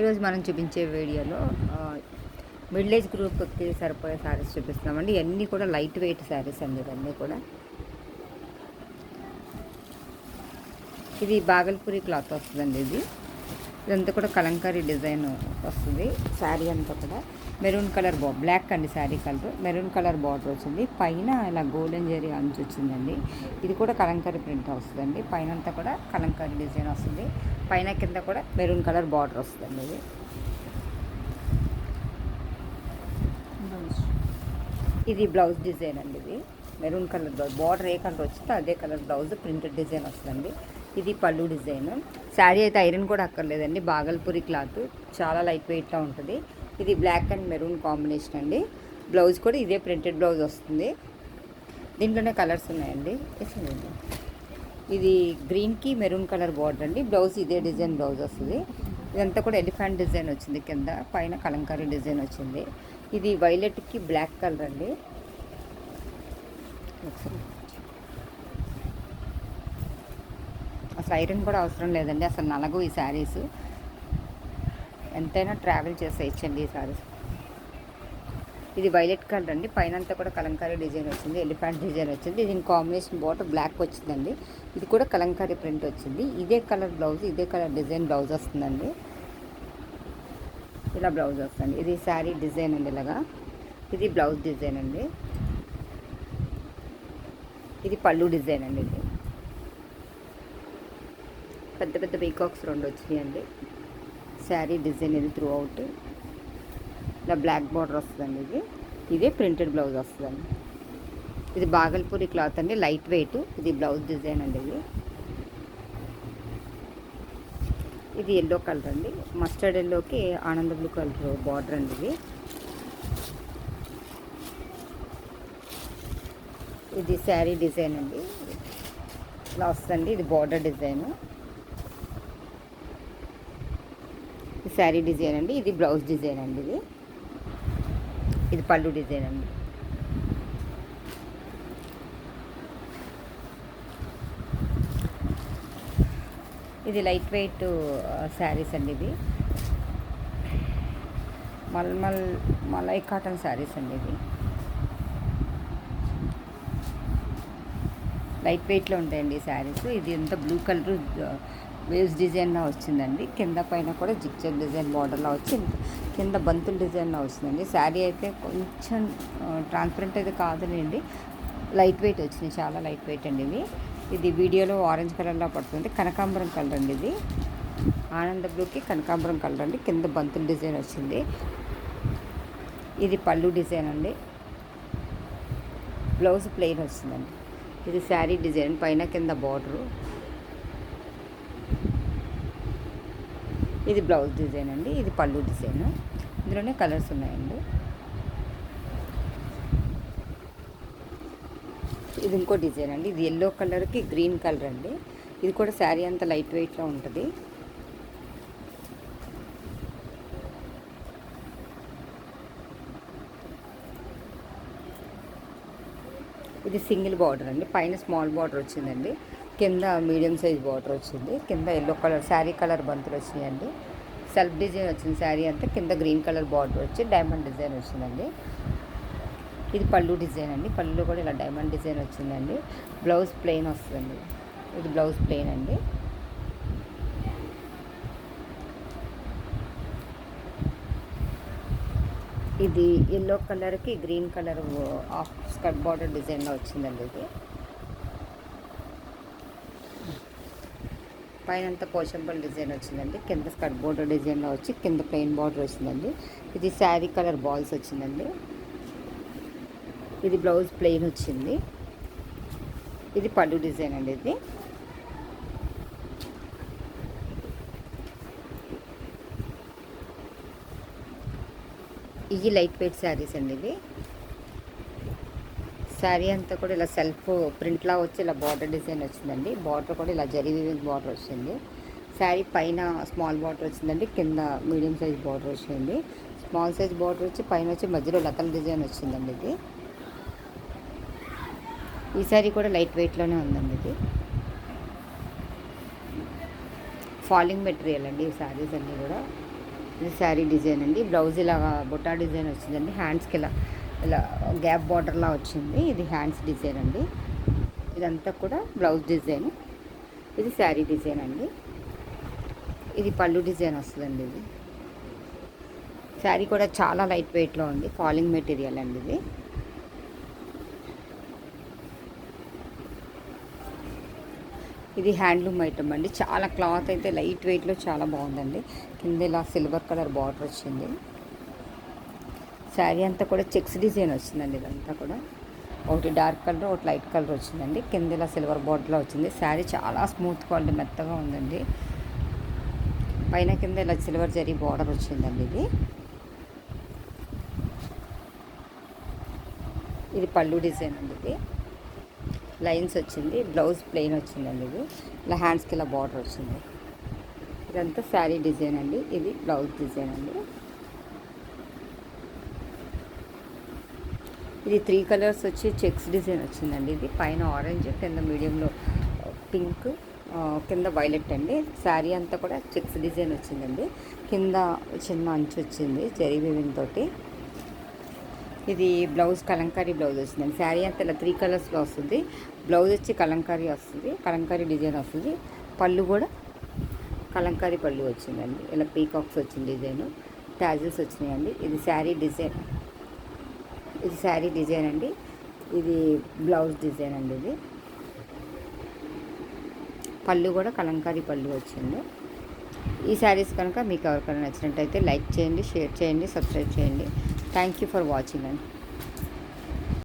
ఈరోజు మనం చూపించే వీడియోలో మిడిల్ ఏజ్ గ్రూప్కి సరిపోయే శారీస్ చూపిస్తున్నామండి. ఇవన్నీ కూడా లైట్ వెయిట్ శారీస్ అండి. ఇవన్నీ కూడా ఇది బాగల్పూరి క్లాత్ వస్తుందండి. ఇదంతా కూడా కలంకారీ డిజైన్ వస్తుంది. శారీ అంతా కూడా మెరూన్ కలర్ బ్లాక్ అండి. Sari colour maroon colour border వచ్చింది. పైన ఇలా గోల్డెన్ జరీ అంచు వచ్చిందండి. ఇది కూడా కలంకారీ ప్రింట్ వస్తుందండి. పైన అంతా కూడా కలంకారీ డిజైన్ వస్తుంది. పైన కింద కూడా మెరూన్ కలర్ బార్డర్ వస్తుందండి. ఇది బ్లౌజ్ డిజైన్ అండి. ఇది మెరూన్ కలర్ బ్లౌజ్, బార్డర్ ఏ కలర్ వచ్చిందో అదే కలర్ బ్లౌజ్ ప్రింటెడ్ డిజైన్ వస్తుందండి. ఇది పళ్ళు డిజైన్. శారీ అయితే ఐరన్ కూడా అక్కర్లేదండి. బాగల్పూరి క్లాత్ చాలా లైట్ వెయిట్గా ఉంటుంది. ఇది బ్లాక్ అండ్ మెరూన్ కాంబినేషన్ అండి. బ్లౌజ్ కూడా ఇదే ప్రింటెడ్ బ్లౌజ్ వస్తుంది. దీంట్లోనే కలర్స్ ఉన్నాయండి. ఇది గ్రీన్కి మెరూన్ కలర్ బార్డర్ అండి. బ్లౌజ్ ఇదే డిజైన్ బ్లౌజ్ వస్తుంది. ఇదంతా కూడా ఎలిఫెంట్ డిజైన్ వచ్చింది. కింద పైన కలంకారీ డిజైన్ వచ్చింది. ఇది వైలెట్కి బ్లాక్ కలర్ అండి. అసలు ఐరన్ కూడా అవసరం లేదండి. అసలు నలగు ఈ శారీస్. ఎంతైనా ట్రావెల్ చేసేయచ్చండి ఈ శారీస్. ఇది వైలెట్ కలర్ అండి. పైన అంతా కూడా కలంకారీ డిజైన్ వచ్చింది. ఎలిఫెంట్ డిజైన్ వచ్చింది. దీని కాంబినేషన్ బార్డర్ బ్లాక్ వచ్చిందండి. ఇది కూడా కలంకారీ ప్రింట్ వచ్చింది. ఇదే కలర్ బ్లౌజ్, ఇదే కలర్ డిజైన్ బ్లౌజ్ వస్తుందండి. ఇలా బ్లౌజ్ వస్తుంది. ఇది శారీ డిజైన్ అండి. ఇలాగా ఇది బ్లౌజ్ డిజైన్ అండి. ఇది పళ్ళు డిజైన్ అండి. ఇది పెద్ద పెద్ద పీకాక్స్ రెండు వచ్చినాయండి. శారీ డిజైన్ ఇది త్రూ అవుట్ ఇలా బ్లాక్ బార్డర్ వస్తుందండి. ఇదే ప్రింటెడ్ బ్లౌజ్ వస్తుందండి. ఇది బాగల్పూరి క్లాత్ అండి, లైట్ వెయిట్. ఇది బ్లౌజ్ డిజైన్ అండి. ఇది ఎల్లో కలర్ అండి. మస్టర్డ్ ఎల్లోకి ఆనంద బ్లూ కలర్ బార్డర్ అండి. ఇది శారీ డిజైన్ అండి. ఇలా వస్తుంది. ఇది బార్డర్ డిజైన్. ఇది శారీ డిజైన్ అండి. ఇది బ్లౌజ్ డిజైన్ అండి. ఇది పళ్ళు డిజైన్ అండి. ఇది లైట్ వెయిట్ శారీస్ అండి. ఇది మలై కాటన్ శారీస్ అండి. ఇది లైట్ వెయిట్లో ఉంటాయండి ఈ శారీస్. ఇది ఎంత బ్లూ కలర్ వేవ్స్ డిజైన్లో వచ్చిందండి. కింద పైన కూడా జిగ్జాగ్ డిజైన్ బార్డర్లో వచ్చి కింద బంతుల డిజైన్లో వచ్చిందండి. శారీ అయితే కొంచెం ట్రాన్స్పరెంట్ అయితే కాదులేండి, లైట్ వెయిట్ వచ్చింది. చాలా లైట్ వెయిట్ అండి. ఇది వీడియోలో ఆరెంజ్ కలర్లో పడుతుంది. కనకాంబరం కలర్ అండి. ఇది ఆనంద బ్లూకి కనకాంబరం కలర్ అండి. కింద బంతుల డిజైన్ వచ్చింది. ఇది పళ్ళు డిజైన్ అండి. బ్లౌజ్ ప్లెయిన్ వస్తుందండి. ఇది శారీ డిజైన్, పైన కింద బార్డరు. ఇది బ్లౌజ్ డిజైన్ అండి. ఇది పళ్ళు డిజైన్. ఇందులోనే కలర్స్ ఉన్నాయండి. ఇది ఇంకో డిజైన్ అండి. ఇది ఎల్లో కలర్కి గ్రీన్ కలర్ అండి. ఇది కూడా శారీ అంతా లైట్ వెయిట్లో ఉంటుంది. ఇది సింగిల్ బార్డర్ అండి. పైన స్మాల్ బార్డర్ వచ్చిందండి. కింద మీడియం సైజ్ బార్డర్ వచ్చింది. కింద ఎల్లో కలర్ శారీ కలర్ బంతులు వచ్చినాయండి. సెల్ఫ్ డిజైన్ వచ్చింది శారీ అంతా. కింద గ్రీన్ కలర్ బార్డర్ వచ్చి డైమండ్ డిజైన్ వచ్చిందండి. ఇది పళ్ళు డిజైన్ అండి. పళ్ళు కూడా ఇలా డైమండ్ డిజైన్ వచ్చిందండి. బ్లౌజ్ ప్లెయిన్ వస్తుందండి. ఇది బ్లౌజ్ ప్లెయిన్ అండి. ఇది ఎల్లో కలర్కి green colour of skirt border డిజైన్లో వచ్చిందండి. ఇది పైన అంతా పోచంపల్లి డిజైన్ వచ్చిందండి. కింద స్కర్ట్ బార్డర్ డిజైన్లో వచ్చి కింద ప్లెయిన్ బార్డర్ వచ్చిందండి. ఇది శారీ కలర్ బాల్స్ వచ్చిందండి. ఇది బ్లౌజ్ ప్లెయిన్ వచ్చింది. ఇది పళ్ళు డిజైన్ అండి. ఇది లైట్ వెయిట్ శారీస్ అండి. ఇది శారీ అంతా కూడా ఇలా సెల్ఫ్ ప్రింట్లా వచ్చి ఇలా బార్డర్ డిజైన్ వచ్చిందండి. బార్డర్ కూడా ఇలా జరీ వీవింగ్ బార్డర్ వచ్చింది. శారీ పైన స్మాల్ బార్డర్ వచ్చిందండి. కింద మీడియం సైజ్ బార్డర్ వచ్చింది. స్మాల్ సైజ్ బార్డర్ వచ్చి పైన వచ్చి మధ్యలో లతల డిజైన్ వచ్చిందండి. ఇది ఈ శారీ కూడా లైట్ వెయిట్లోనే ఉందండి. ఇది ఫాలింగ్ మెటీరియల్ అండి ఈ శారీస్ అన్నీ కూడా. ఇది శారీ డిజైన్ అండి. బ్లౌజ్ ఇలాగా బుట్టా డిజైన్ వచ్చిందండి. హ్యాండ్స్కి ఇలా గ్యాప్ బార్డర్లా వచ్చింది. ఇది హ్యాండ్స్ డిజైన్ అండి. ఇదంతా కూడా బ్లౌజ్ డిజైన్. ఇది శారీ డిజైన్ అండి. ఇది పళ్ళు డిజైన్ వస్తుందండి. ఇది శారీ కూడా చాలా లైట్ వెయిట్లో ఉంది. ఫాలింగ్ మెటీరియల్ అండి ఇది. ఇది హ్యాండ్లూమ్ ఐటమ్ అండి. చాలా క్లాత్ అయితే లైట్ వెయిట్లో చాలా బాగుందండి. కింద ఇలా సిల్వర్ కలర్ బార్డర్ వచ్చింది. శారీ అంతా కూడా చెక్స్ డిజైన్ వచ్చిందండి. ఇదంతా కూడా ఒకటి డార్క్ కలర్, ఒకటి లైట్ కలర్ వచ్చిందండి. కింద ఇలా సిల్వర్ బార్డర్లో వచ్చింది. శారీ చాలా స్మూత్ క్వాలిటీ, మెత్తగా ఉందండి. పైన కింద ఇలా సిల్వర్ జరీ బార్డర్ వచ్చిందండి. ఇది పళ్ళు డిజైన్ అండి. ఇది లైన్స్ వచ్చింది. బ్లౌజ్ ప్లెయిన్ వచ్చిందండి. ఇది ఇలా హ్యాండ్స్కి ఇలా బార్డర్ వచ్చింది. ఇదంతా శారీ డిజైన్ అండి. ఇది బ్లౌజ్ డిజైన్ అండి. ఇది 3 కలర్స్ వచ్చి చెక్స్ డిజైన్ వచ్చిందండి. ఇది పైన ఆరెంజ్, కింద మీడియంలో పింక్, కింద వైలెట్ అండి. శారీ అంతా కూడా చెక్స్ డిజైన్ వచ్చిందండి. కింద చిన్న అంచు వచ్చింది జరీ వీవింగ్ తోటి. ఇది బ్లౌజ్ కలంకారీ బ్లౌజ్ వచ్చిందండి. శారీ అంతా ఇలా 3 కలర్స్లో వస్తుంది. బ్లౌజ్ వచ్చి కలంకారీ వస్తుంది, కలంకారీ డిజైన్ వస్తుంది. పళ్ళు కూడా కలంకారీ పళ్ళు వచ్చిందండి. ఇలా పీకాక్స్ వచ్చింది డిజైన్, టాజిల్స్ వచ్చినాయండి. ఇది శారీ డిజైన్. ఇది శారీ డిజైన్ అండి. ఇది బ్లౌజ్ డిజైన్ అండి. ఇది పళ్ళు కూడా కలంకారీ పళ్ళు వచ్చింది. ఈ శారీస్ కనుక మీకు ఎవరికైనా నచ్చినట్టయితే లైక్ చేయండి, షేర్ చేయండి, సబ్స్క్రైబ్ చేయండి. థ్యాంక్ యూ ఫర్ వాచింగ్ అండి.